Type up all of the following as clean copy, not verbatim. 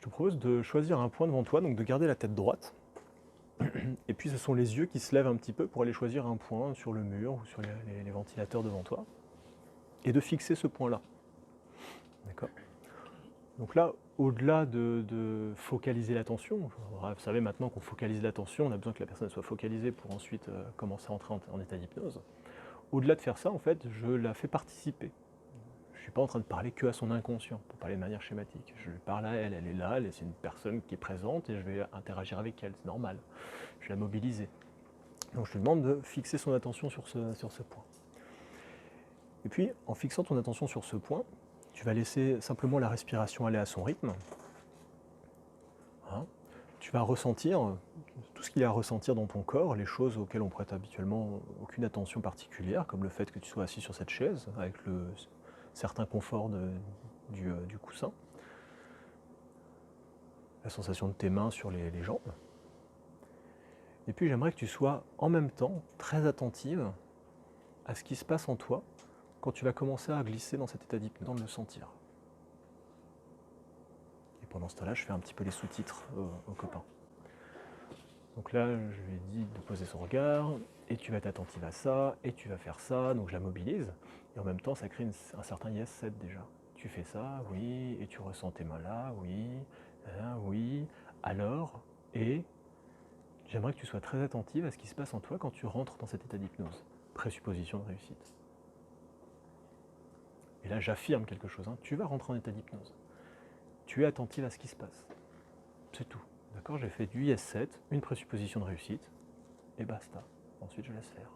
te propose de choisir un point devant toi, donc de garder la tête droite. Et puis ce sont les yeux qui se lèvent un petit peu pour aller choisir un point sur le mur ou sur les ventilateurs devant toi. Et de fixer ce point-là. D'accord. Donc là, au-delà de focaliser l'attention, vous savez maintenant qu'on focalise l'attention, on a besoin que la personne soit focalisée pour ensuite commencer à entrer en état d'hypnose. Au-delà de faire ça, en fait, je la fais participer. Je ne suis pas en train de parler que à son inconscient, pour parler de manière schématique. Je lui parle à elle, elle est là, c'est une personne qui est présente et je vais interagir avec elle, c'est normal. Je vais la mobiliser. Donc je lui demande de fixer son attention sur ce point. Et puis, en fixant ton attention sur ce point, tu vas laisser simplement la respiration aller à son rythme. Hein. Tu vas ressentir tout ce qu'il y a à ressentir dans ton corps, les choses auxquelles on prête habituellement aucune attention particulière, comme le fait que tu sois assis sur cette chaise, avec le certain confort du coussin, la sensation de tes mains sur les jambes. Et puis j'aimerais que tu sois en même temps très attentive à ce qui se passe en toi quand tu vas commencer à glisser dans cet état d'hypnose, de le sentir. Et pendant ce temps-là, je fais un petit peu les sous-titres aux copains. Donc là, je lui ai dit de poser son regard, et tu vas être attentive à ça, et tu vas faire ça, donc je la mobilise, et en même temps, ça crée un certain yes set déjà. Tu fais ça, oui, et tu ressens tes mains là, oui, oui, alors, et j'aimerais que tu sois très attentive à ce qui se passe en toi quand tu rentres dans cet état d'hypnose. Présupposition de réussite. Et là, j'affirme quelque chose, hein. Tu vas rentrer en état d'hypnose. Tu es attentive à ce qui se passe. C'est tout. D'accord. J'ai fait du yes set, une présupposition de réussite, et basta. Ensuite, je laisse faire.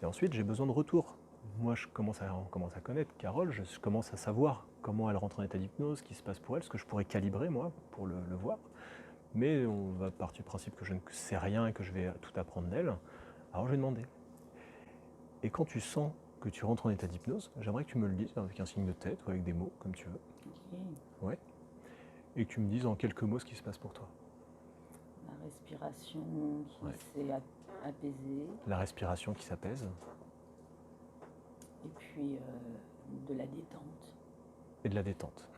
Et ensuite, j'ai besoin de retour. Moi, on commence à connaître Carole, je commence à savoir comment elle rentre en état d'hypnose, ce qui se passe pour elle, ce que je pourrais calibrer, moi, pour le voir. Mais on va partir du principe que je ne sais rien et que je vais tout apprendre d'elle. Alors, je vais demander. Et quand tu sens que tu rentres en état d'hypnose, j'aimerais que tu me le dises avec un signe de tête ou avec des mots, comme tu veux. Okay. Ouais. Et que tu me dises en quelques mots ce qui se passe pour toi. La respiration qui s'est apaisée. La respiration qui s'apaise. Et puis de la détente. Et de la détente.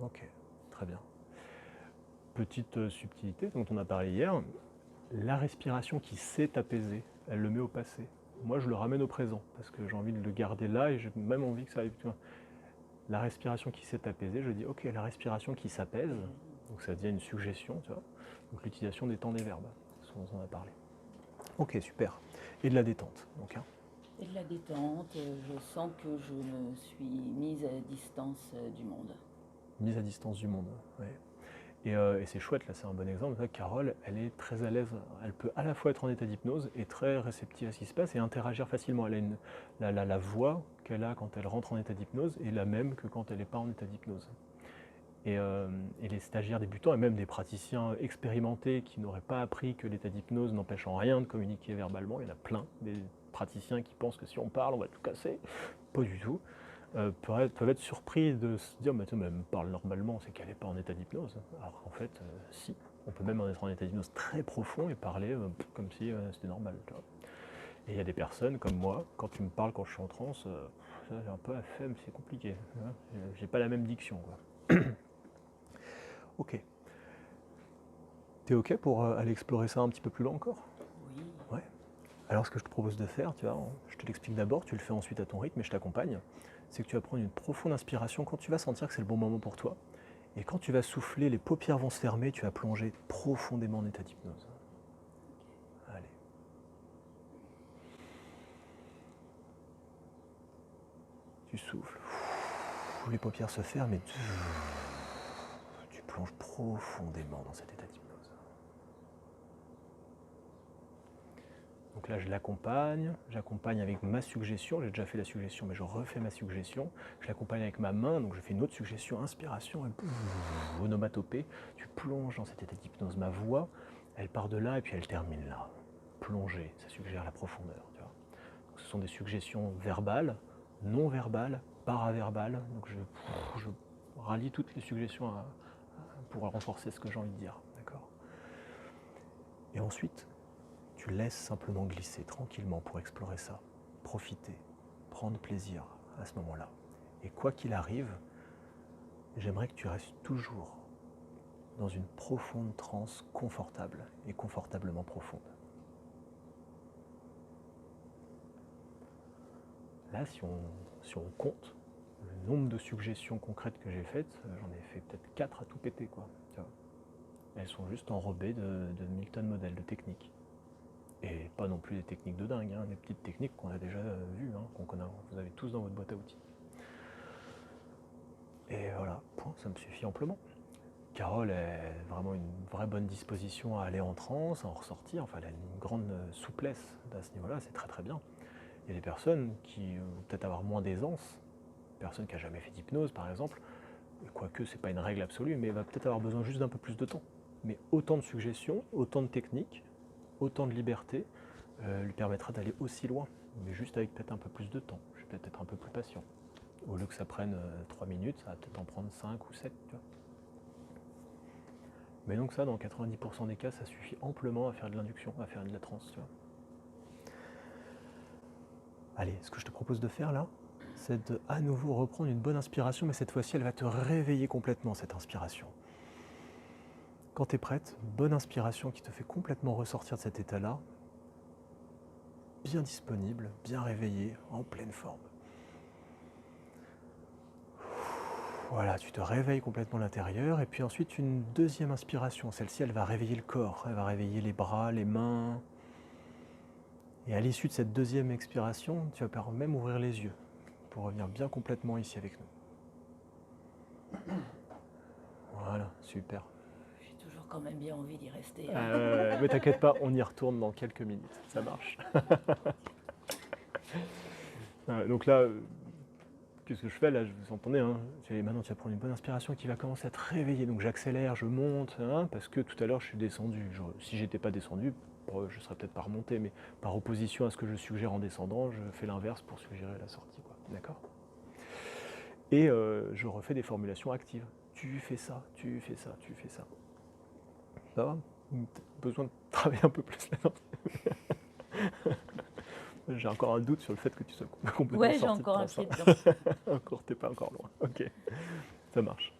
Ok, très bien. Petite subtilité dont on a parlé hier, la respiration qui s'est apaisée, elle le met au passé. Moi, je le ramène au présent, parce que j'ai envie de le garder là et j'ai même envie que ça aille plus loin. La respiration qui s'est apaisée, je dis, ok, la respiration qui s'apaise, donc ça devient une suggestion, tu vois. Donc l'utilisation des temps des verbes, ce dont on a parlé. Ok, super. Et de la détente, donc. Hein. Et de la détente, je sens que je me suis mise à distance du monde. Mise à distance du monde, oui. Et c'est chouette, là c'est un bon exemple. Là, Carole, elle est très à l'aise. Elle peut à la fois être en état d'hypnose et très réceptive à ce qui se passe et interagir facilement. Elle a la voix qu'elle a quand elle rentre en état d'hypnose est la même que quand elle n'est pas en état d'hypnose. Et les stagiaires débutants et même des praticiens expérimentés qui n'auraient pas appris que l'état d'hypnose n'empêche en rien de communiquer verbalement, il y en a plein, des praticiens qui pensent que si on parle, on va tout casser. Pas du tout. Peuvent être surpris de se dire mais elle me parle normalement, c'est qu'elle n'est pas en état d'hypnose. Alors en fait, si, on peut même être en état d'hypnose très profond et parler comme si c'était normal. Tu vois. Et il y a des personnes comme moi, quand tu me parles quand je suis en transe, j'ai un peu la flemme, c'est compliqué. Hein. J'ai pas la même diction. Quoi. Ok. T'es ok pour aller explorer ça un petit peu plus loin encore? Oui. Ouais. Alors ce que je te propose de faire, tu vois, je te l'explique d'abord, tu le fais ensuite à ton rythme et je t'accompagne, c'est que tu vas prendre une profonde inspiration quand tu vas sentir que c'est le bon moment pour toi. Et quand tu vas souffler, les paupières vont se fermer, tu vas plonger profondément en état d'hypnose. Allez. Tu souffles, les paupières se ferment et tu plonges profondément dans cet état d'hypnose. Donc là, je l'accompagne, j'accompagne avec ma suggestion, j'ai déjà fait la suggestion, mais je refais ma suggestion, je l'accompagne avec ma main, donc je fais une autre suggestion, inspiration, et onomatopée, tu plonges dans cet état d'hypnose. Ma voix, elle part de là et puis elle termine là. Plonger, ça suggère la profondeur. Tu vois. Donc ce sont des suggestions verbales, non verbales, paraverbales, donc je rallie toutes les suggestions pour renforcer ce que j'ai envie de dire. D'accord. Et ensuite, tu laisses simplement glisser tranquillement pour explorer ça, profiter, prendre plaisir à ce moment-là. Et quoi qu'il arrive, j'aimerais que tu restes toujours dans une profonde transe confortable et confortablement profonde. Là, si on compte le nombre de suggestions concrètes que j'ai faites, j'en ai fait peut-être 4 à tout péter, quoi. Tu vois. Elles sont juste enrobées de Milton Model, de techniques. Et pas non plus des techniques de dingue, hein, des petites techniques qu'on a déjà vues, hein, vous avez tous dans votre boîte à outils. Et voilà, point, ça me suffit amplement. Carole a vraiment une vraie bonne disposition à aller en transe, à en ressortir, enfin elle a une grande souplesse à ce niveau-là, c'est très très bien. Il y a des personnes qui vont peut-être avoir moins d'aisance, une personne qui n'a jamais fait d'hypnose par exemple, quoique c'est pas une règle absolue, mais va peut-être avoir besoin juste d'un peu plus de temps. Mais autant de suggestions, autant de techniques, autant de liberté lui permettra d'aller aussi loin, mais juste avec peut-être un peu plus de temps. Je vais peut-être être un peu plus patient. Au lieu que ça prenne 3 minutes, ça va peut-être en prendre 5 ou 7. Tu vois. Mais donc ça, dans 90% des cas, ça suffit amplement à faire de l'induction, à faire de la transe. Tu vois. Allez, ce que je te propose de faire là, c'est de à nouveau reprendre une bonne inspiration, mais cette fois-ci, elle va te réveiller complètement, cette inspiration. Quand tu es prête, bonne inspiration qui te fait complètement ressortir de cet état-là, bien disponible, bien réveillé, en pleine forme. Voilà, tu te réveilles complètement l'intérieur, et puis ensuite une deuxième inspiration. Celle-ci, elle va réveiller le corps, elle va réveiller les bras, les mains. Et à l'issue de cette deuxième expiration, tu vas même ouvrir les yeux pour revenir bien complètement ici avec nous. Voilà, super. J'ai toujours quand même bien envie d'y rester. Mais t'inquiète pas, on y retourne dans quelques minutes, ça marche. Donc là, qu'est-ce que je fais là? Vous entendez, hein, maintenant tu vas prendre une bonne inspiration qui va commencer à te réveiller. Donc j'accélère, je monte, hein, parce que tout à l'heure je suis descendu. Si j'étais pas descendu, je serais peut-être pas remonté, mais par opposition à ce que je suggère en descendant, je fais l'inverse pour suggérer la sortie, quoi. D'accord? Et je refais des formulations actives. Tu fais ça, tu fais ça, tu fais ça. Ça va? T'as besoin de travailler un peu plus là. J'ai encore un doute sur le fait que tu sois complètement Ouais, j'ai sorti de encore un transe, pied dedans. Encore, t'es pas encore loin. Ok, ça marche.